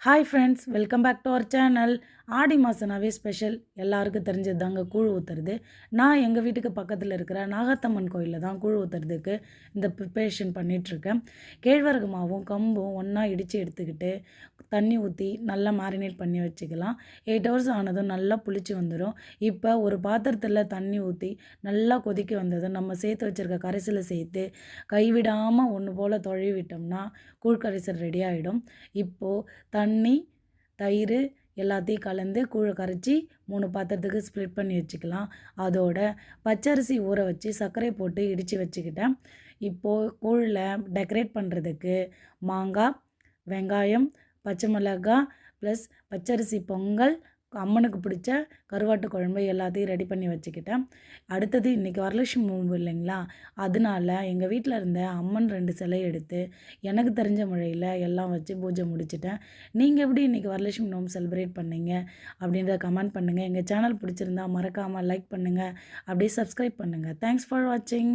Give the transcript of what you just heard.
Hi friends, welcome back to our channel. Aadi மாதம்னாவே special எல்லாருக்கும் தெரிஞ்சது தாங்க கூழ் ஊற்றுறது. நான் எங்கள் வீட்டுக்கு பக்கத்தில் இருக்கிற நாகத்தம்மன் கோயிலில் தான் கூழ் ஊற்றுறதுக்கு இந்த ப்ரிப்பரேஷன் பண்ணிகிட்ருக்கேன். கேழ்வரகு மாவும் கம்பும் ஒன்றா இடித்து எடுத்துக்கிட்டு தண்ணி ஊற்றி நல்லா மேரினேட் பண்ணி வச்சுக்கலாம். 8 ஹவர்ஸ் ஆனதும் நல்லா புளிச்சு வந்துடும். இப்போ ஒரு பாத்திரத்தில் தண்ணி ஊற்றி நல்லா கொதிக்க வந்ததும் நம்ம சேர்த்து வச்சுருக்க கரைசலை சேர்த்து கைவிடாமல் ஒன்று போல் தொழவி விட்டோம்னா கூழ் கரைசல் ரெடி ஆகிடும். இப்போது தண்ணி, தயிர் எல்லாத்தையும் கலந்து கூழை கரைச்சி 3 பாத்திரத்துக்கு ஸ்ப்ளிட் பண்ணி வச்சுக்கலாம். அதோட பச்சரிசி ஊற வச்சு சர்க்கரை போட்டு இடித்து வச்சுக்கிட்டேன். இப்போது கூழில் டெக்கரேட் பண்ணுறதுக்கு மாங்காய், வெங்காயம், பச்சை மிளகாய் ப்ளஸ் பச்சரிசி பொங்கல், அம்மனுக்கு பிடிச்ச கருவாட்டு குழம்பு எல்லாத்தையும் ரெடி பண்ணி வச்சுக்கிட்டேன். அடுத்தது இன்றைக்கி வரலட்சுமி நோன்பு இல்லைங்களா, அதனால எங்கள் வீட்டில் இருந்த அம்மன் 2 சிலை எடுத்து எனக்கு தெரிஞ்ச முறையில் எல்லாம் வச்சு பூஜை முடிச்சிட்டேன். நீங்கள் எப்படி இன்றைக்கி வரலட்சுமி நோன்பு செலிப்ரேட் பண்ணீங்க அப்படின்றத கமெண்ட் பண்ணுங்கள். எங்கள் சேனல் பிடிச்சிருந்தா மறக்காமல் லைக் பண்ணுங்கள், அப்படியே சப்ஸ்கிரைப் பண்ணுங்கள். தேங்க்ஸ் ஃபார் வாட்சிங்.